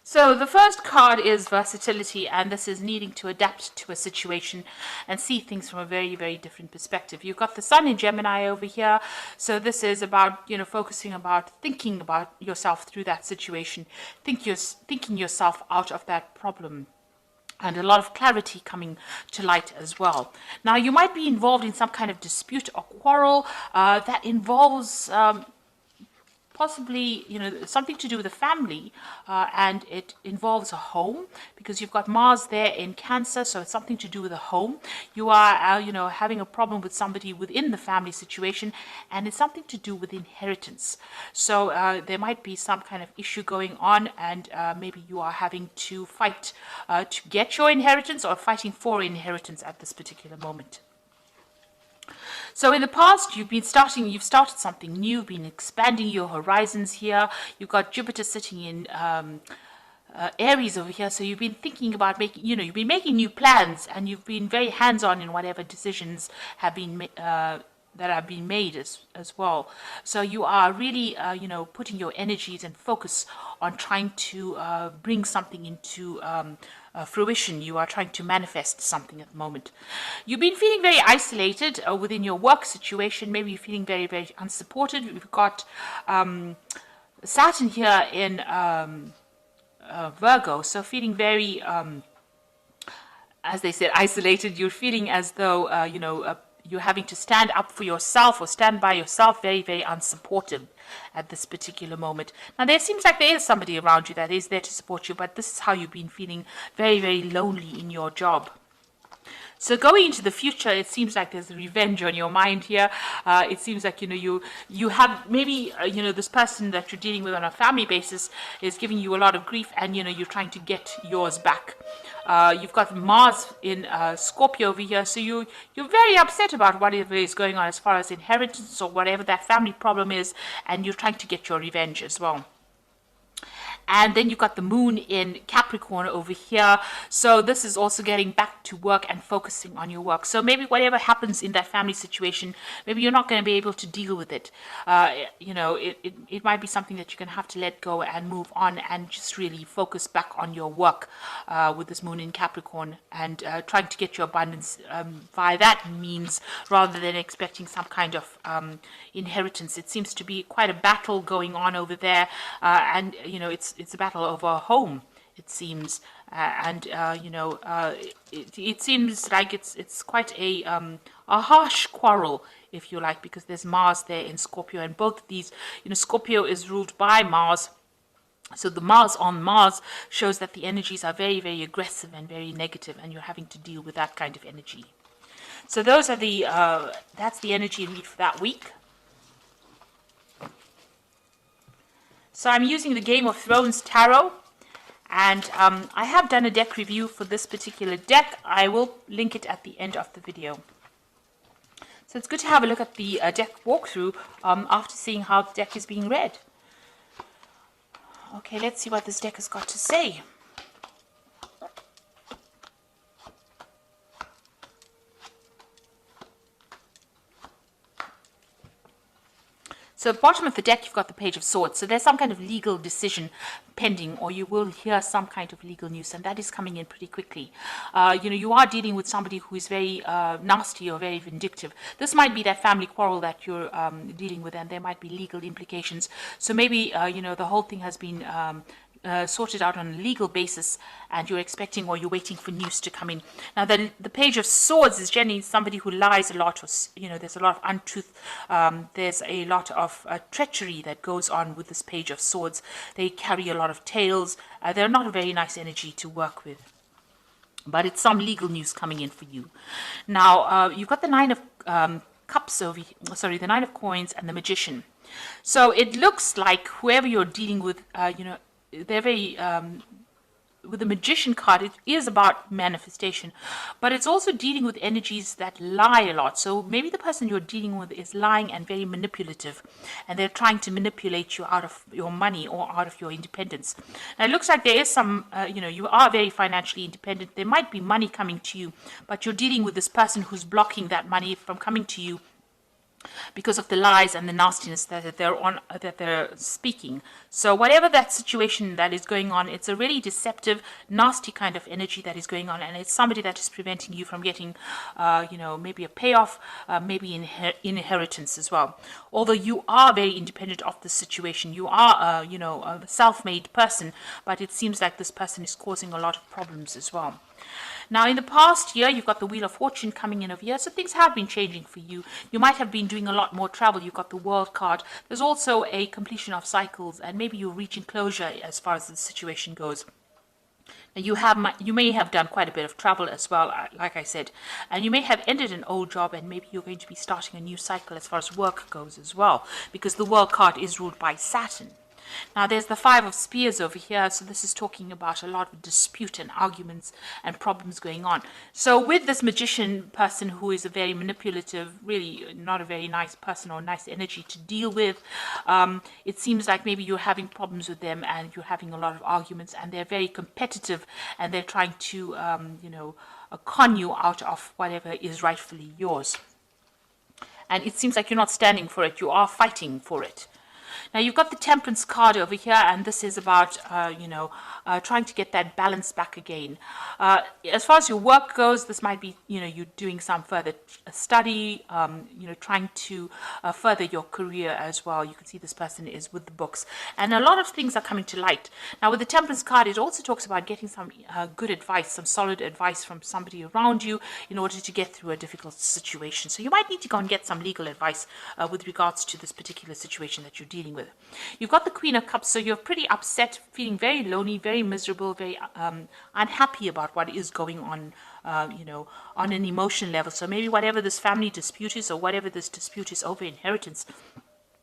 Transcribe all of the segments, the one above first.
So the first card is versatility, and this is needing to adapt to a situation and see things from a very, very different perspective. You've got the Sun in Gemini over here, so this is about, focusing about thinking about yourself through that situation, thinking yourself out of that problem. And a lot of clarity coming to light as well. Now, you might be involved in some kind of dispute or quarrel that involves possibly, something to do with the family, and it involves a home, because you've got Mars there in Cancer, so it's something to do with a home. You are, having a problem with somebody within the family situation, and it's something to do with inheritance. So there might be some kind of issue going on, and maybe you are having to fight to get your inheritance, or fighting for inheritance at this particular moment. So in the past, you've started something new, you've been expanding your horizons here. You've got Jupiter sitting in Aries over here, so you've been thinking about you've been making new plans, and you've been very hands-on in whatever decisions have been that have been made as well. So you are really, putting your energies and focus on trying to bring something into fruition. You are trying to manifest something at the moment. You've been feeling very isolated within your work situation. Maybe you're feeling very, very unsupported. We've got Saturn here in Virgo, so feeling very, as they said, isolated. You're feeling as though, you're having to stand up for yourself or stand by yourself, very, very unsupportive at this particular moment. Now, there seems like there is somebody around you that is there to support you, but this is how you've been feeling, very, very lonely in your job. So going into the future, it seems like there's revenge on your mind here. It seems like, you have maybe, this person that you're dealing with on a family basis is giving you a lot of grief, and, you're trying to get yours back. You've got Mars in Scorpio over here, so you're very upset about whatever is going on as far as inheritance or whatever that family problem is, and you're trying to get your revenge as well. And then you've got the moon in Capricorn over here. So this is also getting back to work and focusing on your work. So maybe whatever happens in that family situation, maybe you're not going to be able to deal with it. It might be something that you're going to have to let go and move on, and just really focus back on your work with this moon in Capricorn, and trying to get your abundance via that means, rather than expecting some kind of inheritance. It seems to be quite a battle going on over there, and it's a battle over a home, it seems, it seems like it's quite a harsh quarrel, if you like, because there's Mars there in Scorpio, and both of these, Scorpio is ruled by Mars. So the Mars on Mars shows that the energies are very, very aggressive and very negative, and you're having to deal with that kind of energy. So those are that's the energy read for that week. So I'm using the Game of Thrones Tarot, and I have done a deck review for this particular deck. I will link it at the end of the video. So it's good to have a look at the deck walkthrough after seeing how the deck is being read. Okay, let's see what this deck has got to say. So at the bottom of the deck, you've got the Page of Swords. So there's some kind of legal decision pending, or you will hear some kind of legal news, and that is coming in pretty quickly. You are dealing with somebody who is very nasty or very vindictive. This might be that family quarrel that you're dealing with, and there might be legal implications. So maybe, the whole thing has been sorted out on a legal basis, and you're expecting, or you're waiting for news to come in. Now, the Page of Swords is generally somebody who lies a lot, or there's a lot of untruth. There's a lot of treachery that goes on with this Page of Swords. They carry a lot of tales. They're not a very nice energy to work with, but it's some legal news coming in for you. Now, you've got the Nine of Cups over here, the Nine of Coins and the Magician. So it looks like whoever you're dealing with, they're very, with the Magician card, it is about manifestation, but it's also dealing with energies that lie a lot. So maybe the person you're dealing with is lying and very manipulative, and they're trying to manipulate you out of your money or out of your independence. Now, it looks like there is some, you are very financially independent. There might be money coming to you, but you're dealing with this person who's blocking that money from coming to you. because of the lies and the nastiness that they're speaking. So whatever that situation that is going on, it's a really deceptive, nasty kind of energy that is going on, and it's somebody that is preventing you from getting, maybe a payoff, maybe inheritance as well. Although you are very independent of the situation, you are, a self-made person, but it seems like this person is causing a lot of problems as well. Now, in the past year, you've got the Wheel of Fortune coming in over here, so things have been changing for you. You might have been doing a lot more travel. You've got the World card. There's also a completion of cycles, and maybe you're reaching closure as far as the situation goes. Now, you may have done quite a bit of travel as well, like I said, and you may have ended an old job, and maybe you're going to be starting a new cycle as far as work goes as well, because the World card is ruled by Saturn. Now, there's the Five of Spears over here, so this is talking about a lot of dispute and arguments and problems going on. So with this magician person who is a very manipulative, really not a very nice person or nice energy to deal with, it seems like maybe you're having problems with them and you're having a lot of arguments, and they're very competitive, and they're trying to, con you out of whatever is rightfully yours. And it seems like you're not standing for it, you are fighting for it. Now, you've got the Temperance card over here, and this is about, trying to get that balance back again. As far as your work goes, this might be, you're doing some further study, trying to further your career as well. You can see this person is with the books, and a lot of things are coming to light. Now, with the Temperance card, it also talks about getting some good advice, some solid advice from somebody around you in order to get through a difficult situation. So you might need to go and get some legal advice with regards to this particular situation that you're dealing with. You've got the Queen of Cups, so you're pretty upset, feeling very lonely, very miserable, very unhappy about what is going on, on an emotion level. So maybe whatever this family dispute is, or whatever this dispute is over inheritance,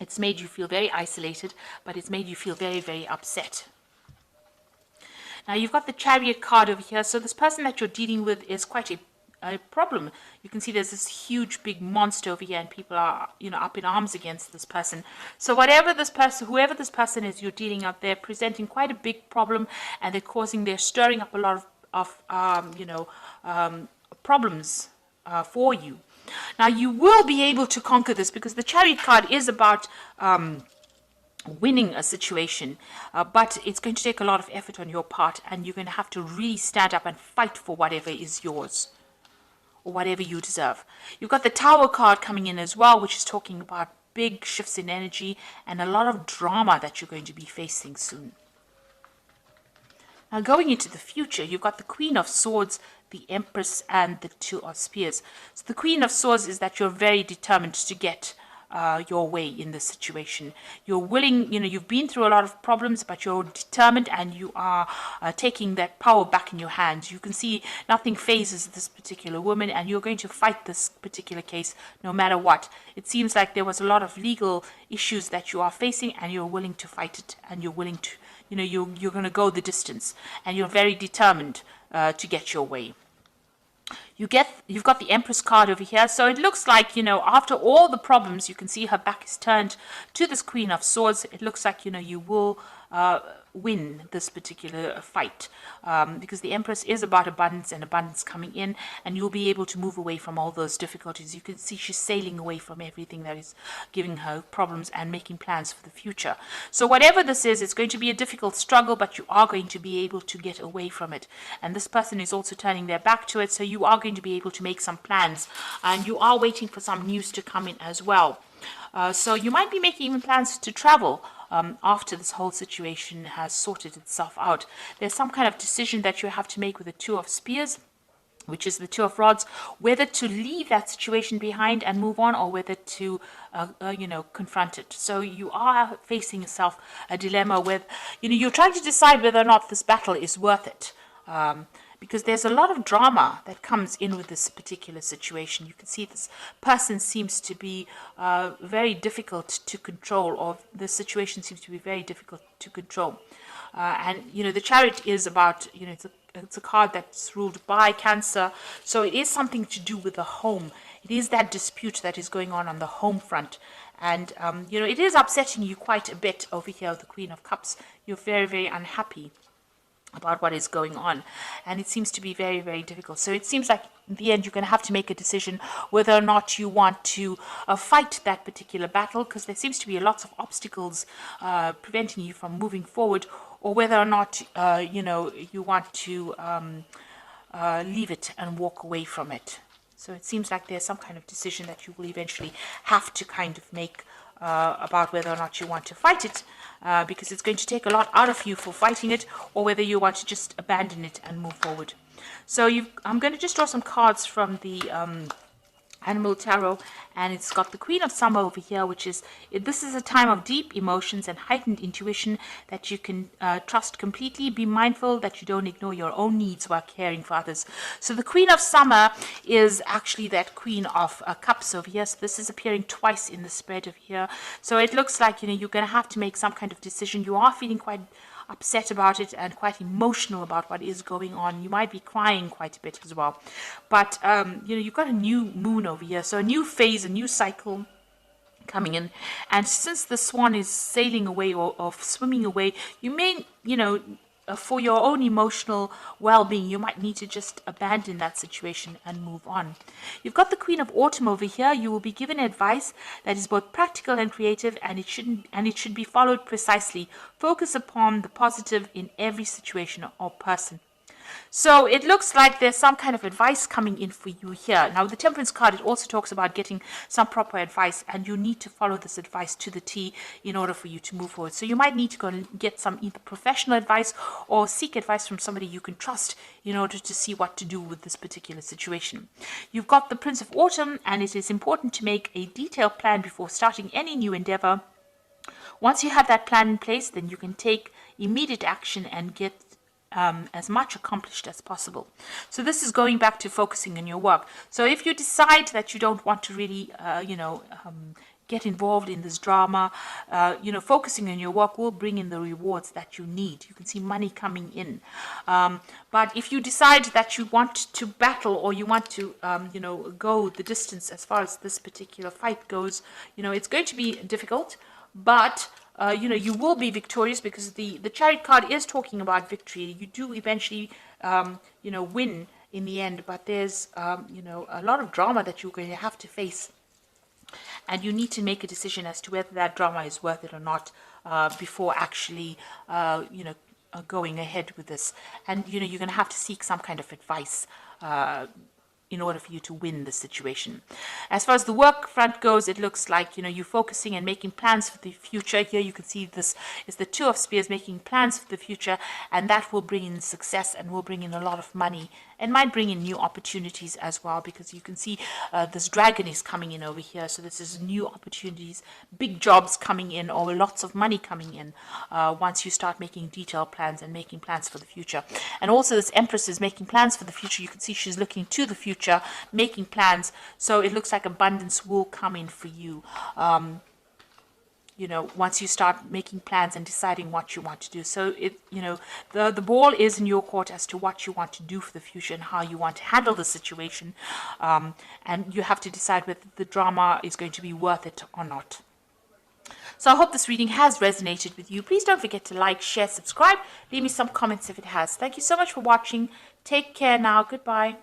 it's made you feel very isolated, but it's made you feel very, very upset. Now, you've got the Chariot card over here, so this person that you're dealing with is quite a problem. You can see there's this huge big monster over here, and people are up in arms against this person. So whoever this person is you're dealing with, they're presenting quite a big problem, and they're stirring up a lot of problems for you. Now, you will be able to conquer this, because the Chariot card is about winning a situation, but it's going to take a lot of effort on your part, and you're going to have to really stand up and fight for whatever is yours, or whatever you deserve. You've got the Tower card coming in as well, which is talking about big shifts in energy and a lot of drama that you're going to be facing soon. Now, going into the future, you've got the Queen of Swords, the Empress, and the Two of Spears. So the Queen of Swords is that you're very determined to get your way in this situation. You're willing, you've been through a lot of problems, but you're determined, and you are taking that power back in your hands. You can see nothing phases this particular woman, and you're going to fight this particular case no matter what. It seems like there was a lot of legal issues that you are facing, and you're willing to fight it, and you're willing to, you're going to go the distance, and you're very determined to get your way. You've got the Empress card over here, so it looks like, after all the problems, you can see her back is turned to this Queen of Swords. It looks like, you will win this particular fight, because the Empress is about abundance and abundance coming in, and you'll be able to move away from all those difficulties. You can see she's sailing away from everything that is giving her problems and making plans for the future. So whatever this is, it's going to be a difficult struggle, but you are going to be able to get away from it. And this person is also turning their back to it, so you are going to be able to make some plans, and you are waiting for some news to come in as well. So you might be making even plans to travel after this whole situation has sorted itself out. There's some kind of decision that you have to make with the Two of Spears, which is the Two of Rods, whether to leave that situation behind and move on, or whether to, confront it. So you are facing yourself a dilemma with, you're trying to decide whether or not this battle is worth it. Because there's a lot of drama that comes in with this particular situation. You can see this person seems to be very difficult to control, or the situation seems to be very difficult to control. And, the Chariot is about, it's a card that's ruled by Cancer. So it is something to do with the home. It is that dispute that is going on the home front. And, it is upsetting you quite a bit over here with the Queen of Cups. You're very, very unhappy. about what is going on, and it seems to be very, very difficult. So it seems like in the end you're going to have to make a decision whether or not you want to fight that particular battle, because there seems to be lots of obstacles preventing you from moving forward, or whether or not you want to leave it and walk away from it. So it seems like there's some kind of decision that you will eventually have to kind of make about whether or not you want to fight it, because it's going to take a lot out of you for fighting it, or whether you want to just abandon it and move forward. So I'm going to just draw some cards from the Animal Tarot, and it's got the Queen of Summer over here, which is, this is a time of deep emotions and heightened intuition that you can trust completely. Be mindful that you don't ignore your own needs while caring for others. So the Queen of Summer is actually that Queen of Cups over here. So this is appearing twice in the spread of here. So it looks like, you're going to have to make some kind of decision. You are feeling quite upset about it and quite emotional about what is going on. You might be crying quite a bit as well. But, you've got a new moon over here. So a new phase, a new cycle coming in. And since the swan is sailing away or swimming away, you may, for your own emotional well-being, you might need to just abandon that situation and move on. You've got the Queen of Autumn over here. You will be given advice that is both practical and creative, and it should be followed precisely. Focus upon the positive in every situation or person. So it looks like there's some kind of advice coming in for you here. Now, the Temperance card, it also talks about getting some proper advice, and you need to follow this advice to the T in order for you to move forward. So you might need to go and get some either professional advice or seek advice from somebody you can trust in order to see what to do with this particular situation. You've got the Prince of Autumn, and it is important to make a detailed plan before starting any new endeavor. Once you have that plan in place, then you can take immediate action and get as much accomplished as possible. So this is going back to focusing on your work. So if you decide that you don't want to really, get involved in this drama, focusing on your work will bring in the rewards that you need. You can see money coming in. But if you decide that you want to battle, or you want to, go the distance as far as this particular fight goes, it's going to be difficult, but you will be victorious, because the Chariot card is talking about victory. You do eventually, win in the end, but there's, a lot of drama that you're going to have to face. And you need to make a decision as to whether that drama is worth it or not before actually, going ahead with this. And, you're going to have to seek some kind of advice in order for you to win the situation. As far as the work front goes, it looks like, you're focusing and making plans for the future. Here you can see this is the Two of Spears, making plans for the future, and that will bring in success and will bring in a lot of money, and might bring in new opportunities as well, because you can see this dragon is coming in over here. So this is new opportunities, big jobs coming in, or lots of money coming in once you start making detailed plans and making plans for the future. And also this Empress is making plans for the future. You can see she's looking to the future, making plans. So it looks like abundance will come in for you. Once you start making plans and deciding what you want to do. So the ball is in your court as to what you want to do for the future and how you want to handle the situation. And you have to decide whether the drama is going to be worth it or not. So I hope this reading has resonated with you. Please don't forget to like, share, subscribe. Leave me some comments if it has. Thank you so much for watching. Take care now. Goodbye.